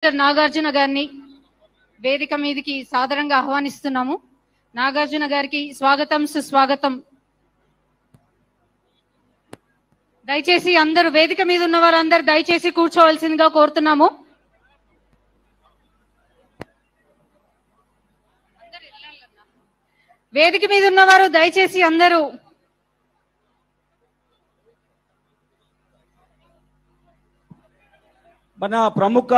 నాగార్జున గారిని వేదిక మీదకి సాదరంగా ఆహ్వానిస్తున్నాము. నాగార్జున గారికి స్వాగతం, సుస్వాగతం. దయచేసి అందరూ వేదిక మీద ఉన్న వారందరూ దయచేసి కూర్చోవలసిందిగా కోరుతున్నాము. వేదిక మీద ఉన్నవారు దయచేసి అందరూ మన ప్రముఖ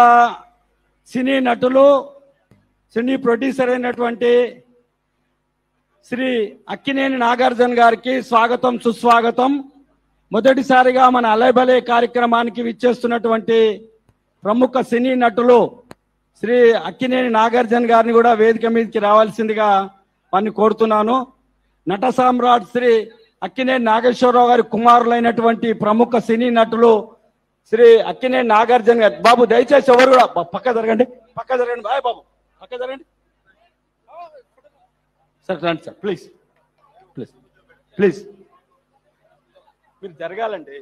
సినీ నటులు, సినీ ప్రొడ్యూసర్ అయినటువంటి శ్రీ అక్కినేని నాగార్జున గారికి స్వాగతం, సుస్వాగతం. మొదటిసారిగా మన అలైబలే కార్యక్రమానికి విచ్చేస్తున్నటువంటి ప్రముఖ సినీ నటులు శ్రీ అక్కినేని నాగార్జున గారిని కూడా వేదిక మీదకి రావాల్సిందిగా వారిని కోరుతున్నాను. నట సామ్రాట్ శ్రీ అక్కినేని నాగేశ్వరరావు గారి కుమారులైనటువంటి ప్రముఖ సినీ నటులు శ్రీ అక్కినేని నాగార్జున గారు. బాబు దయచేసి ఎవరు కూడా పక్క జరగండి, పక్క జరగండి. బాయ్ బాబు, పక్క జరగండి సార్. రండి సార్, ప్లీజ్ ప్లీజ్ ప్లీజ్ మీరు జరగాలండి.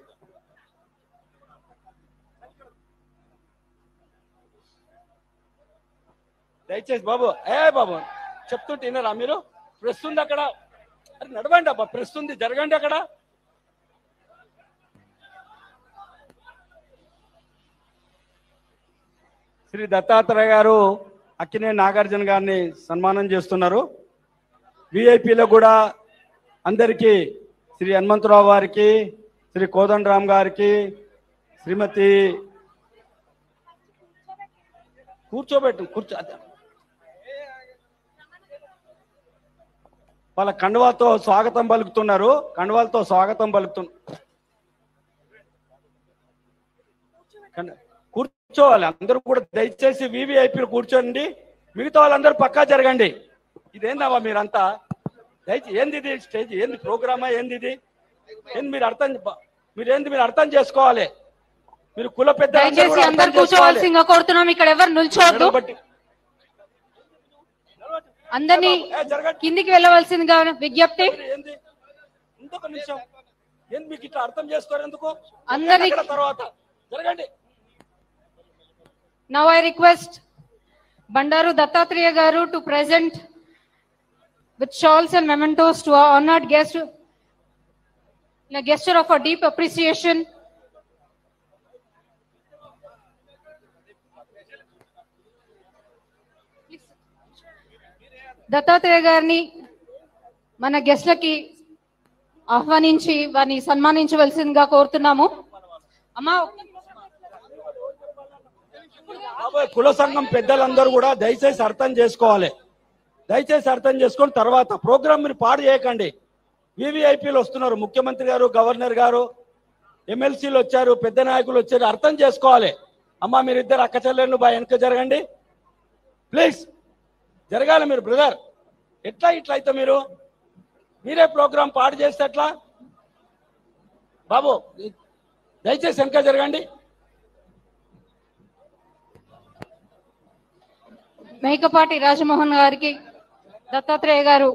దయచేసి బాబు, బాబు చెప్తుంటే వినరా మీరు? ప్రెస్ ఉంది అక్కడ, అరే నడవండి అబ్బా, ప్రెస్ ఉంది, జరగండి అక్కడ. శ్రీ దత్తాత్రేయ గారు అక్కినేని నాగార్జున గారిని సన్మానం చేస్తున్నారు. విఐపీలో కూడా అందరికీ శ్రీ హనుమంతరావు గారికి, శ్రీ కోదండరామ్ గారికి, శ్రీమతి కూర్చో వాళ్ళ కండువాతో స్వాగతం పలుకుతున్నారు. కండువాలతో స్వాగతం కూర్చోవాలి అందరూ కూడా. దయచేసి వివిఐపీలు కూర్చోండి, మిగతా వాళ్ళందరూ పక్కా జరగండి. ఇదేందమ్మా మీరంతా? దయచేసి ఏంది ఇది? స్టేజ్ ఏంది? ప్రోగ్రామా ఏంది ఇది? ఏంది మీరు అర్థం చేసుకోవాలి. మీరు కుల పెద్ద కూర్చోవాల్సిందిగా కోరుతున్నాం. ఇక్కడ ఎవరు నిల్చోవద్దు, అందరినీ కిందికి వెళ్ళవలసిందిగా విజ్ఞప్తి. ఇంకొక నిమిషం, ఏంది మీకు ఇట్లా అర్థం చేసుకోరు ఎందుకు? అందరి తర్వాత జరగండి. Now I request Bandaru Dattatreya Garu to present with shawls and mementos to our honored guest in a gesture of a deep appreciation. Dattatreya Garni mana guestlaki ఆహ్వానించి వారిని సన్మానించవలసిందిగా కోరుతున్నాము. అమ్మా, కుల సంఘం పెద్దలందరూ కూడా దయచేసి అర్థం చేసుకోవాలి. దయచేసి అర్థం చేసుకొని తర్వాత ప్రోగ్రామ్ మీరు పాడు చేయకండి. వివిఐపీలు వస్తున్నారు, ముఖ్యమంత్రి గారు, గవర్నర్ గారు, ఎమ్మెల్సీలు వచ్చారు, పెద్ద నాయకులు వచ్చారు. అర్థం చేసుకోవాలి. అమ్మ మీరిద్దరు అక్క చెల్లెళ్ళు బాగా వెనక జరగండి ప్లీజ్. జరగాలి మీరు బ్రదర్. ఇట్లా అయితే మీరే ప్రోగ్రామ్ పాడు చేస్తే ఎట్లా? బాబు దయచేసి వెనక జరగండి. మేకపాటి రాజమోహన్ గారికి దత్తాత్రేయ గారు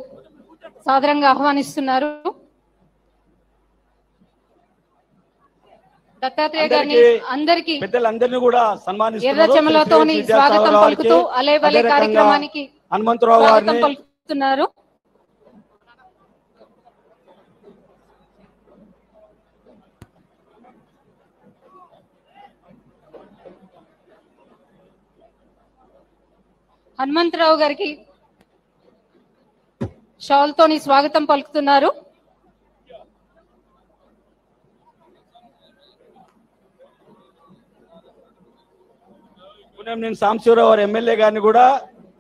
సాదరంగా ఆహ్వానిస్తున్నారు. దత్తాత్రేయ గారిని అందరికీ పెద్దలందరినీ కూడా సన్మానిస్తున్నారు. ఎర్ర చెమలతోని స్వాగతం పలుకుతూ అలేబలే కార్యక్రమానికి హనుమంతరావు గారిని పలుకుతున్నారు. హనుమంతరావు గారికి షాల్ తోని స్వాగతం పలుకుతున్నారు. నేను సాంబశివరావు గారు ఎమ్మెల్యే గారిని కూడా,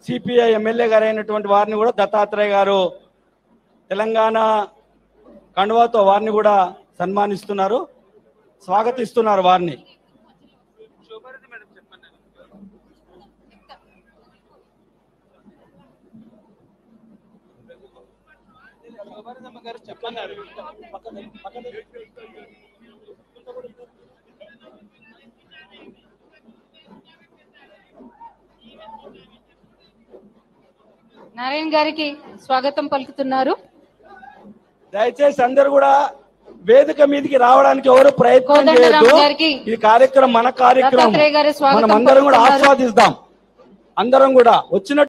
సిపిఐ ఎమ్మెల్యే గారు అయినటువంటి వారిని కూడా దత్తాత్రేయ గారు తెలంగాణ కండువాతో వారిని కూడా సన్మానిస్తున్నారు, స్వాగతిస్తున్నారు వారిని. నారాయణ గారికి స్వాగతం పలుకుతున్నారు. దయచేసి అందరూ కూడా వేదిక మీదకి రావడానికి ఎవరు ప్రయత్నం కోదండరామ్ చేయొద్దు. గారికి ఈ కార్యక్రమం మన కార్యక్రమం, దత్తాత్రేయ గారి స్వాగతం మనం అందరం కూడా పలుకుతున్నారు. ఆస్వాదిద్దాం. అందరం కూడా వచ్చిన